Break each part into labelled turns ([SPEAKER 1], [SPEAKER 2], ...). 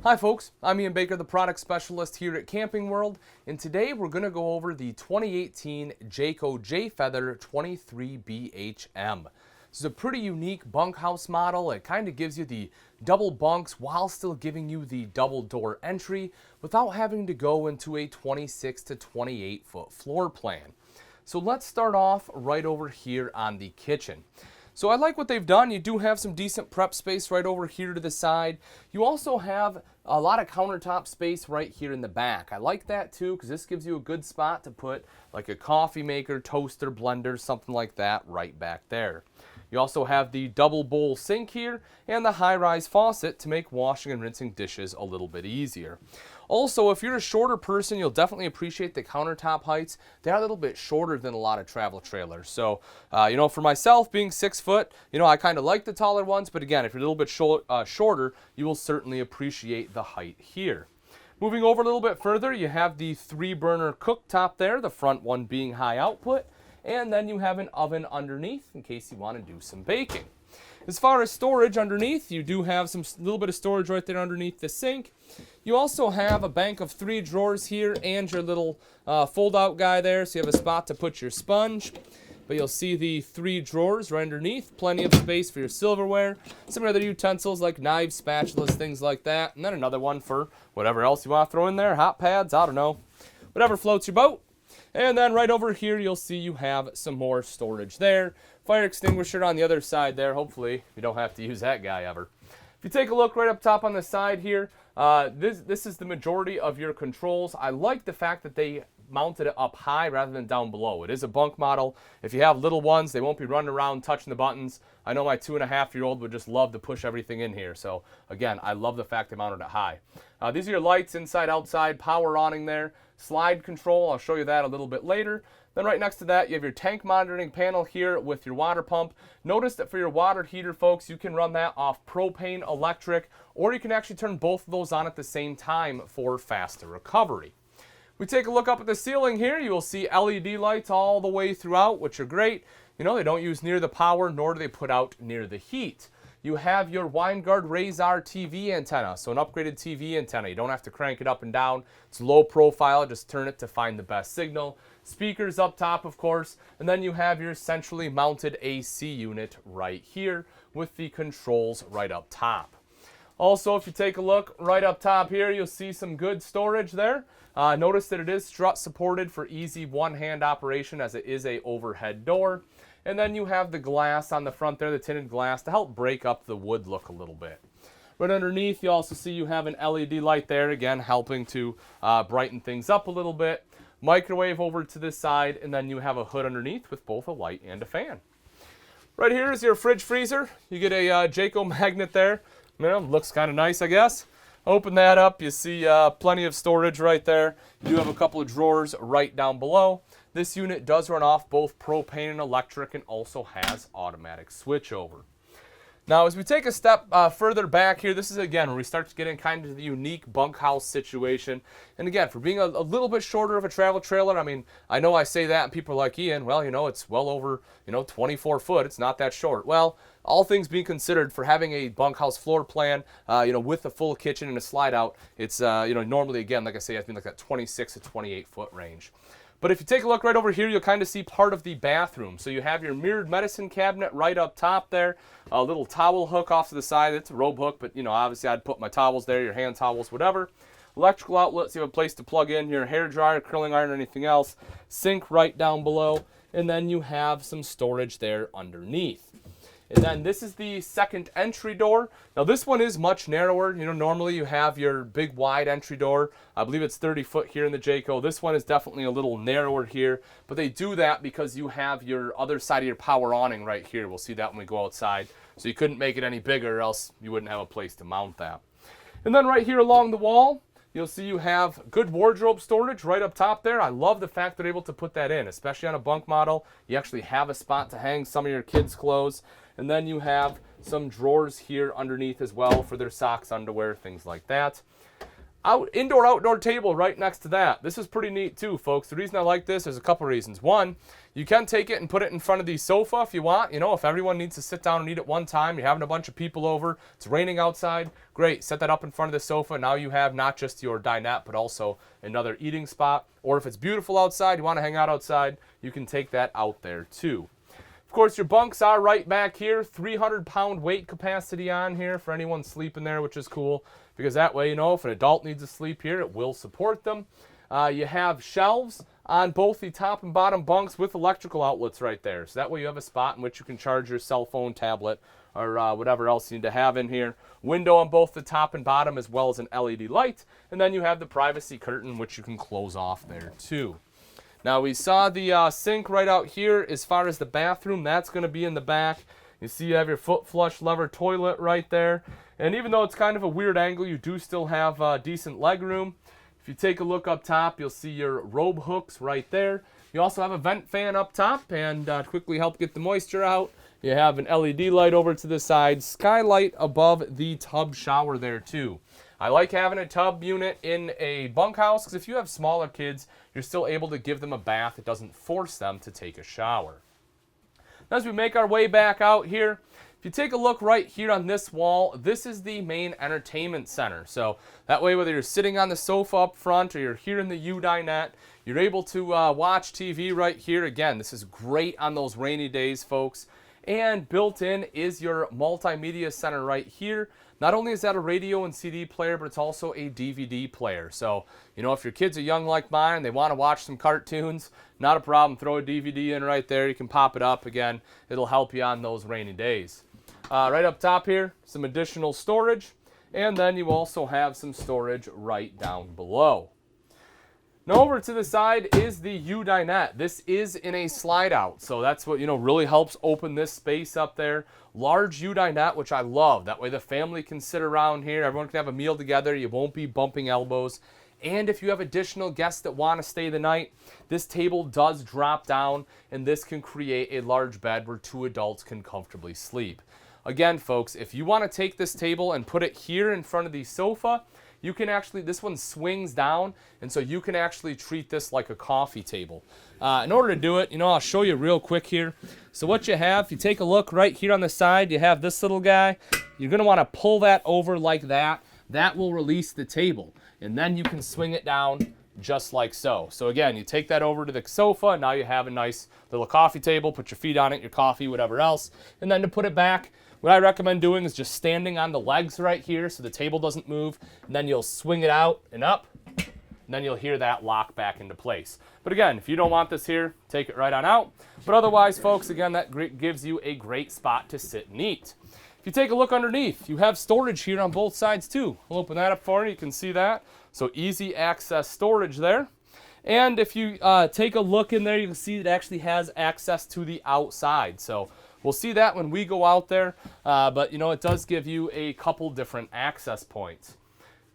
[SPEAKER 1] Hi folks, I'm Ian Baker, the product specialist here at Camping World, and today we're going to go over the 2018 Jayco J-Feather 23BHM. This is a pretty unique bunkhouse model. It kind of gives you the double bunks while still giving you the double door entry without having to go into a 26 to 28 foot floor plan. So let's start off right over here on the kitchen. So I like what they've done. You do have some decent prep space right over here to the side. You also have a lot of countertop space right here in the back. I like that too because this gives you a good spot to put like a coffee maker, toaster, blender, something like that right back there. You also have the double bowl sink here and the high-rise faucet to make washing and rinsing dishes a little bit easier. Also, if you're a shorter person, you'll definitely appreciate the countertop heights. They're a little bit shorter than a lot of travel trailers. So, for myself, being 6 foot, I kind of like the taller ones. But again, if you're a little bit shorter, you will certainly appreciate the height here. Moving over a little bit further, you have the 3-burner cooktop there, the front one being high output. And then you have an oven underneath in case you want to do some baking. As far as storage underneath, you do have some little bit of storage right there underneath the sink. You also have a bank of 3 drawers here and your little fold-out guy there, so you have a spot to put your sponge. But you'll see the 3 drawers right underneath, plenty of space for your silverware, some other utensils like knives, spatulas, things like that, and then another one for whatever else you want to throw in there, hot pads, I don't know, whatever floats your boat. And then right over here, you'll see you have some more storage there. Fire extinguisher on the other side there. Hopefully, you don't have to use that guy ever. If you take a look right up top on the side here, this is the majority of your controls. I like the fact that they mounted it up high rather than down below. It is a bunk model. If you have little ones, they won't be running around touching the buttons. I know my 2.5-year-old would just love to push everything in here. So again, I love the fact they mounted it high. These are your lights inside, outside, power awning there. Slide control, I'll show you that a little bit later. Then right next to that, you have your tank monitoring panel here with your water pump. Notice that for your water heater, folks, you can run that off propane, electric, or you can actually turn both of those on at the same time for faster recovery. We take a look up at the ceiling here, you will see LED lights all the way throughout, which are great. They don't use near the power, nor do they put out near the heat. You have your Winegard Razor TV antenna, so an upgraded TV antenna. You don't have to crank it up and down. It's low profile, just turn it to find the best signal. Speakers up top, of course, and then you have your centrally mounted AC unit right here with the controls right up top. Also, if you take a look right up top here, you'll see some good storage there. Notice that it is strut supported for easy one-hand operation as it is a overhead door. And then you have the glass on the front there, the tinted glass, to help break up the wood look a little bit. Right underneath, you also see you have an LED light there, again, helping to brighten things up a little bit. Microwave over to this side, and then you have a hood underneath with both a light and a fan. Right here is your fridge freezer. You get a Jayco magnet there. Looks kind of nice, I guess. Open that up, you see plenty of storage right there. You do have a couple of drawers right down below. This unit does run off both propane and electric and also has automatic switchover. Now, as we take a step further back here, this is again where we start to get in kind of the unique bunkhouse situation. And again, for being a little bit shorter of a travel trailer, I know I say that and people are like, Ian, well, it's well over, 24 foot. It's not that short. Well, all things being considered, for having a bunkhouse floor plan, with a full kitchen and a slide out, it's, normally, again, like I say, I've been like that 26 to 28 foot range. But if you take a look right over here, you'll kind of see part of the bathroom. So you have your mirrored medicine cabinet right up top there, a little towel hook off to the side. It's a robe hook, but obviously I'd put my towels there, your hand towels, whatever. Electrical outlets, you have a place to plug in your hair dryer, curling iron, anything else. Sink right down below, and then you have some storage there underneath. And then this is the second entry door. Now this one is much narrower. Normally you have your big wide entry door. I believe it's 30 foot here in the Jayco. This one is definitely a little narrower here, but they do that because you have your other side of your power awning right here. We'll see that when we go outside. So you couldn't make it any bigger or else you wouldn't have a place to mount that. And then right here along the wall, you'll see you have good wardrobe storage right up top there. I love the fact they're able to put that in, especially on a bunk model. You actually have a spot to hang some of your kids' clothes. And then you have some drawers here underneath as well for their socks, underwear, things like that. indoor-outdoor table right next to that. This is pretty neat too, folks. The reason I like this, there's a couple reasons. One, you can take it and put it in front of the sofa if you want. You know, if everyone needs to sit down and eat at one time, you're having a bunch of people over, it's raining outside, great. Set that up in front of the sofa. Now you have not just your dinette, but also another eating spot. Or if it's beautiful outside, you want to hang out outside, you can take that out there too. Of course, your bunks are right back here. 300-pound weight capacity on here for anyone sleeping there, which is cool, because that way, you know, if an adult needs to sleep here, it will support them. You have shelves on both the top and bottom bunks with electrical outlets right there. So that way you have a spot in which you can charge your cell phone, tablet, or whatever else you need to have in here. Window on both the top and bottom, as well as an LED light. And then you have the privacy curtain, which you can close off there too. Now we saw the sink right out here. As far as the bathroom, that's going to be in the back. You see you have your foot flush lever toilet right there. And even though it's kind of a weird angle, you do still have decent leg room. If you take a look up top, you'll see your robe hooks right there. You also have a vent fan up top, and quickly help get the moisture out. You have an LED light over to the side, skylight above the tub shower there too. I like having a tub unit in a bunkhouse because if you have smaller kids, you're still able to give them a bath. It doesn't force them to take a shower. As we make our way back out here, if you take a look right here on this wall, this is the main entertainment center. So that way, whether you're sitting on the sofa up front or you're here in the dinette, you're able to watch TV right here. Again, this is great on those rainy days, folks. And built in is your multimedia center right here. Not only is that a radio and CD player, but it's also a DVD player. So, you know, if your kids are young like mine and they want to watch some cartoons, not a problem. Throw a DVD in right there. You can pop it up again. It'll help you on those rainy days. Right up top here, some additional storage. And then you also have some storage right down below. Now over to the side is the dinette. This is in a slide out, so that's what, you know, really helps open this space up there. Large dinette, which I love. That way the family can sit around here. Everyone can have a meal together. You won't be bumping elbows. And if you have additional guests that want to stay the night, this table does drop down, and this can create a large bed where two adults can comfortably sleep. Again, folks, if you want to take this table and put it here in front of the sofa, you can actually, this one swings down, and so you can actually treat this like a coffee table. In order to do it, you know, I'll show you real quick here. So what you have, if you take a look right here on the side, you have this little guy. You're going to want to pull that over like that. That will release the table, and then you can swing it down just like so. So again, you take that over to the sofa, and now you have a nice little coffee table. Put your feet on it, your coffee, whatever else. And then to put it back, what I recommend doing is just standing on the legs right here so the table doesn't move, and then you'll swing it out and up, and then you'll hear that lock back into place. But again, if you don't want this here, take it right on out. But otherwise, folks, again, that gives you a great spot to sit and eat. If you take a look underneath, you have storage here on both sides too. I'll open that up for you. You can see that. So easy access storage there. And if you take a look in there, you can see it actually has access to the outside. So we'll see that when we go out there, but you know, it does give you a couple different access points.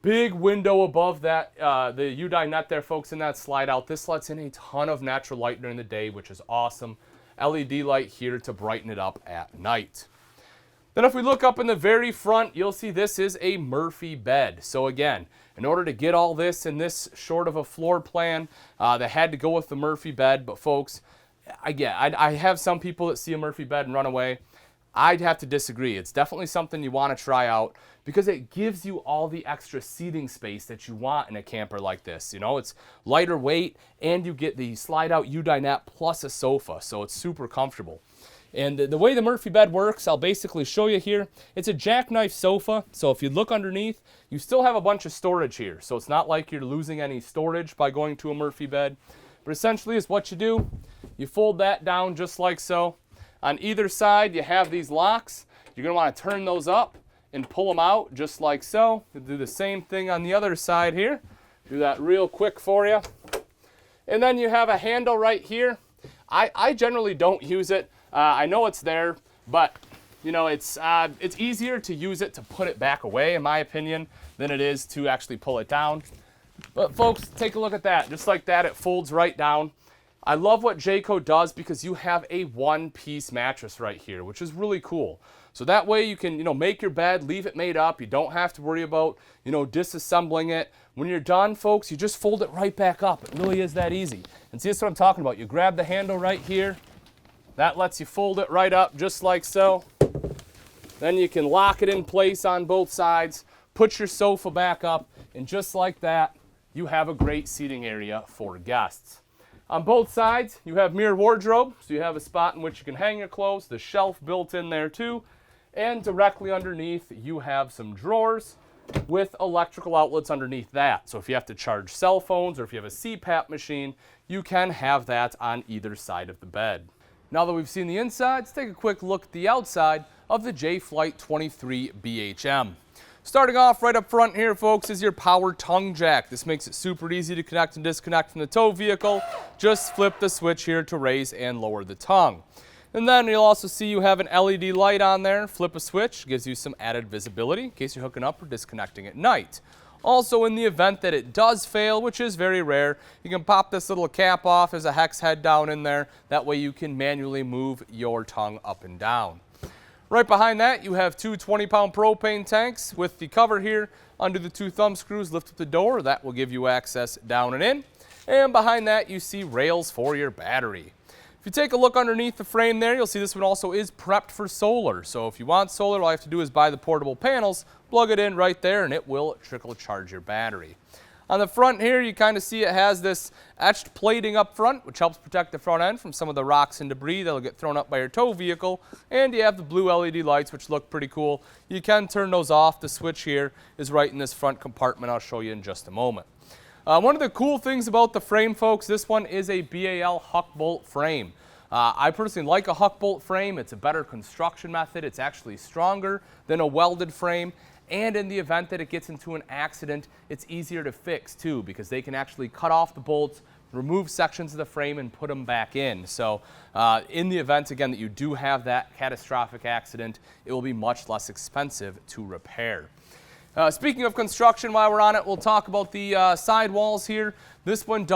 [SPEAKER 1] Big window above that, the dinette there, folks, in that slide out. This lets in a ton of natural light during the day, which is awesome. LED light here to brighten it up at night. Then if we look up in the very front, you'll see this is a Murphy bed. So again, in order to get all this in this short of a floor plan, they had to go with the Murphy bed, but folks, again, I have some people that see a Murphy bed and run away. I'd have to disagree. It's definitely something you want to try out because it gives you all the extra seating space that you want in a camper like this. You know, it's lighter weight and you get the slide out dinette plus a sofa, so it's super comfortable. And the way the Murphy bed works, I'll basically show you here. It's a jackknife sofa, so if you look underneath, you still have a bunch of storage here. So it's not like you're losing any storage by going to a Murphy bed. But essentially is what you do. You fold that down just like so. On either side, you have these locks. You're going to want to turn those up and pull them out just like so. You'll do the same thing on the other side here. Do that real quick for you. And then you have a handle right here. I generally don't use it. I know it's there, but you know, it's easier to use it to put it back away, in my opinion, than it is to actually pull it down. But folks, take a look at that. Just like that, it folds right down. I love what Jayco does because you have a one-piece mattress right here, which is really cool. So that way you can, you know, make your bed, leave it made up. You don't have to worry about, you know, disassembling it. When you're done, folks, you just fold it right back up. It really is that easy. And see, that's what I'm talking about. You grab the handle right here. That lets you fold it right up just like so. Then you can lock it in place on both sides, put your sofa back up, and just like that, you have a great seating area for guests. On both sides, you have mirror wardrobe, so you have a spot in which you can hang your clothes, the shelf built in there too, and directly underneath, you have some drawers with electrical outlets underneath that. So if you have to charge cell phones or if you have a CPAP machine, you can have that on either side of the bed. Now that we've seen the inside, let's take a quick look at the outside of the J Flight 23 BHM. Starting off right up front here, folks, is your power tongue jack. This makes it super easy to connect and disconnect from the tow vehicle. Just flip the switch here to raise and lower the tongue. And then you'll also see you have an LED light on there. Flip a switch, gives you some added visibility in case you're hooking up or disconnecting at night. Also, in the event that it does fail, which is very rare, you can pop this little cap off. There's a hex head down in there. That way you can manually move your tongue up and down. Right behind that, you have two 20-pound propane tanks with the cover here. Under the two thumb screws, lift up the door. That will give you access down and in. And behind that, you see rails for your battery. If you take a look underneath the frame there, you'll see this one also is prepped for solar. So if you want solar, all you have to do is buy the portable panels, plug it in right there, and it will trickle charge your battery. On the front here, you kind of see it has this etched plating up front, which helps protect the front end from some of the rocks and debris that'll get thrown up by your tow vehicle. And you have the blue LED lights, which look pretty cool. You can turn those off. The switch here is right in this front compartment. I'll show you in just a moment. One of the cool things about the frame, folks, this one is a BAL huck bolt frame. I personally like a huck bolt frame. It's a better construction method. It's actually stronger than a welded frame. And in the event that it gets into an accident, it's easier to fix too, because they can actually cut off the bolts, remove sections of the frame, and put them back in. So in the event, again, that you do have that catastrophic accident, it will be much less expensive to repair. Speaking of construction, while we're on it, we'll talk about the side walls here. This one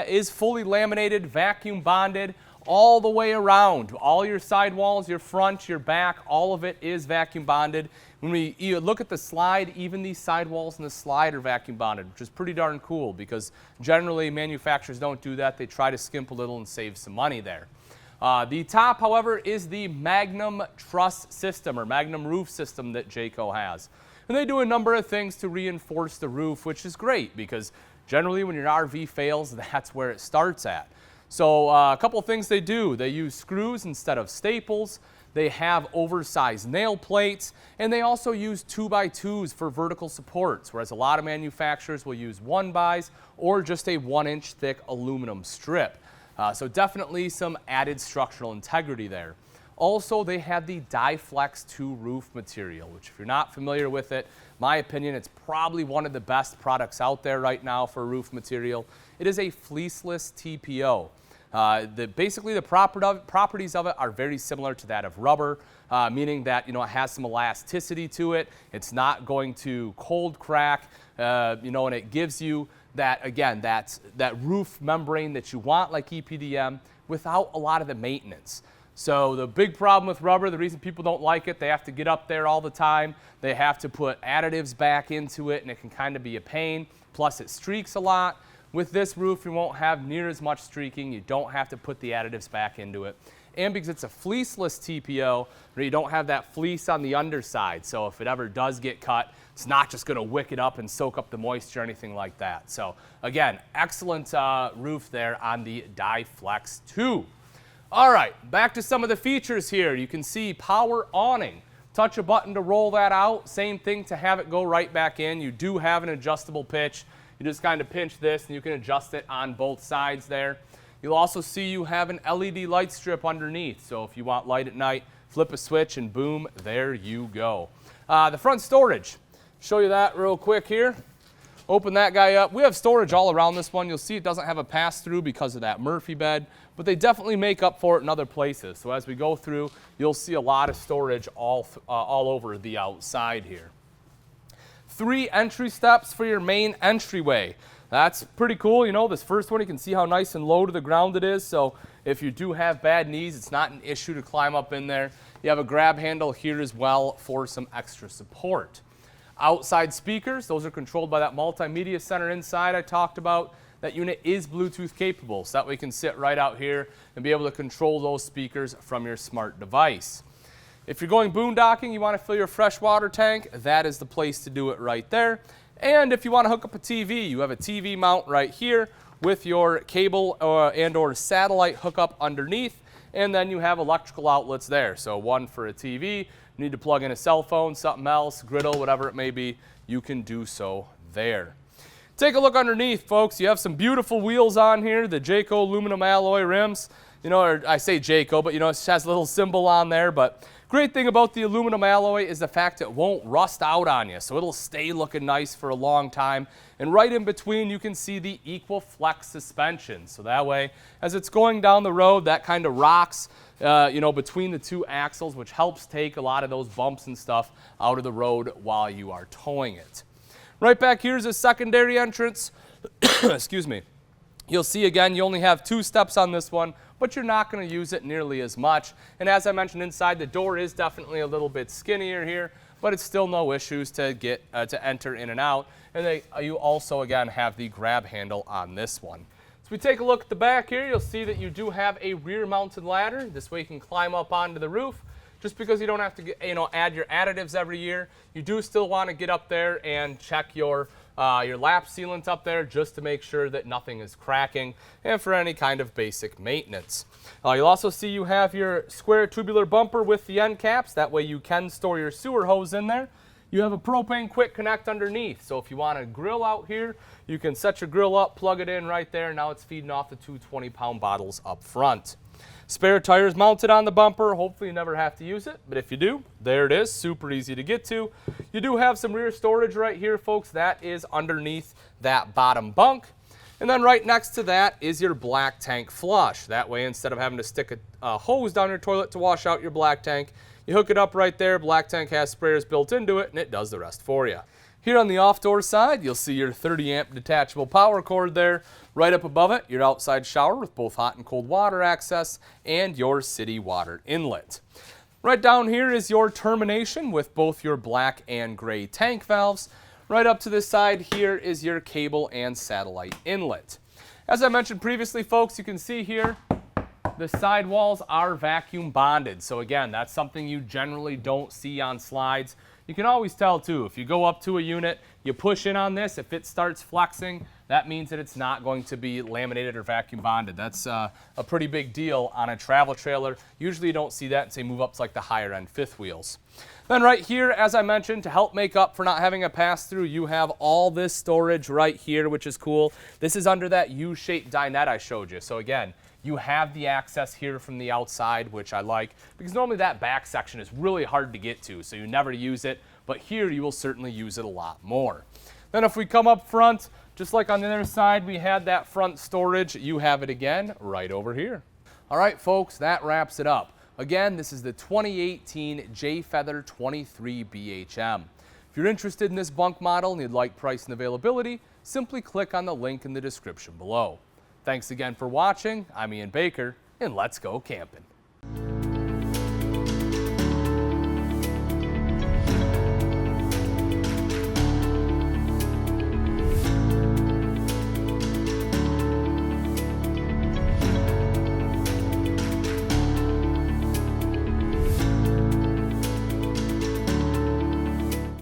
[SPEAKER 1] is fully laminated, vacuum bonded, all the way around. All your sidewalls, your front, your back, all of it is vacuum bonded. When we look at the slide, even these sidewalls and the slide are vacuum bonded, which is pretty darn cool because generally manufacturers don't do that. They try to skimp a little and save some money there. The top, however, is the Magnum truss system or Magnum roof system that Jayco has. And they do a number of things to reinforce the roof, which is great because generally when your RV fails, that's where it starts at. So a couple of things they do. They use screws instead of staples. They have oversized nail plates, and they also use 2x2s for vertical supports, whereas a lot of manufacturers will use 1x or just a 1-inch thick aluminum strip. So definitely some added structural integrity there. Also, they have the Dyflex 2 roof material, which if you're not familiar with it, my opinion, it's probably one of the best products out there right now for roof material. It is a fleeceless TPO. Basically, the properties of it are very similar to that of rubber, meaning that it has some elasticity to it. It's not going to cold crack, and it gives you that, again, that roof membrane that you want, like EPDM, without a lot of the maintenance. So the big problem with rubber, the reason people don't like it, they have to get up there all the time. They have to put additives back into it, and it can kind of be a pain. Plus, it streaks a lot. With this roof, you won't have near as much streaking. You don't have to put the additives back into it. And because it's a fleeceless TPO, you don't have that fleece on the underside. So if it ever does get cut, it's not just going to wick it up and soak up the moisture or anything like that. So again, excellent roof there on the Dyflex 2. All right, back to some of the features here. You can see power awning. Touch a button to roll that out. Same thing to have it go right back in. You do have an adjustable pitch. You just kind of pinch this and you can adjust it on both sides there. You'll also see you have an LED light strip underneath. So if you want light at night, flip a switch and boom, there you go. The front storage. Show you that real quick here. Open that guy up. We have storage all around this one. You'll see it doesn't have a pass-through because of that Murphy bed, but they definitely make up for it in other places. So as we go through, you'll see a lot of storage all over the outside here. 3 entry steps for your main entryway. That's pretty cool. This first one, you can see how nice and low to the ground it is. So if you do have bad knees, it's not an issue to climb up in there. You have a grab handle here as well for some extra support. Outside speakers, those are controlled by that multimedia center inside I talked about. That unit is Bluetooth capable, so that way you can sit right out here and be able to control those speakers from your smart device. If you're going boondocking, you want to fill your freshwater tank, that is the place to do it right there. And if you want to hook up a TV, you have a TV mount right here with your cable and or satellite hookup underneath, and then you have electrical outlets there. So one for a TV, you need to plug in a cell phone, something else, griddle, whatever it may be, you can do so there. Take a look underneath, folks. You have some beautiful wheels on here, the Jayco aluminum alloy rims. You know, or I say Jayco, but you know, it has a little symbol on there. But great thing about the aluminum alloy is the fact it won't rust out on you, so it'll stay looking nice for a long time. And right in between, you can see the equal flex suspension. So that way, as it's going down the road, that kind of rocks, you know, between the two axles, which helps take a lot of those bumps and stuff out of the road while you are towing it. Right back here is a secondary entrance. Excuse me. You'll see again, you only have 2 steps on this one, but you're not going to use it nearly as much. And as I mentioned inside, the door is definitely a little bit skinnier here, but it's still no issues to get to enter in and out. And you also again have the grab handle on this one. So we take a look at the back here, you'll see that you do have a rear mounted ladder. This way you can climb up onto the roof. Just because you don't have to get, add your additives every year, you do still want to get up there and check your lap sealant up there just to make sure that nothing is cracking and for any kind of basic maintenance. You'll also see you have your square tubular bumper with the end caps. That way you can store your sewer hose in there. You have a propane quick connect underneath. So if you want a grill out here, you can set your grill up, plug it in right there. Now it's feeding off the 2 20-pound bottles up front. Spare tires mounted on the bumper. Hopefully you never have to use it, but if you do, there it is. Super easy to get to. You do have some rear storage right here, folks. That is underneath that bottom bunk. And then right next to that is your black tank flush. That way, instead of having to stick a hose down your toilet to wash out your black tank, you hook it up right there. Black tank has sprayers built into it, and it does the rest for you. Here on the off-door side, you'll see your 30-amp detachable power cord there. Right up above it, your outside shower with both hot and cold water access and your city water inlet. Right down here is your termination with both your black and gray tank valves. Right up to this side here is your cable and satellite inlet. As I mentioned previously, folks, you can see here the side walls are vacuum bonded. So again, that's something you generally don't see on slides. You can always tell too, if you go up to a unit, you push in on this, if it starts flexing, that means that it's not going to be laminated or vacuum bonded. That's a pretty big deal on a travel trailer. Usually you don't see that until you move up to like the higher end fifth wheels. Then right here, as I mentioned, to help make up for not having a pass-through, you have all this storage right here, which is cool. This is under that U-shaped dinette I showed you. So again, you have the access here from the outside, which I like, because normally that back section is really hard to get to, so you never use it, but here you will certainly use it a lot more. Then if we come up front, just like on the other side, we had that front storage. You have it again right over here. All right, folks, that wraps it up. Again, this is the 2018 Jayfeather 23 BHM. If you're interested in this bunk model and you'd like price and availability, simply click on the link in the description below. Thanks again for watching. I'm Ian Baker, and let's go camping.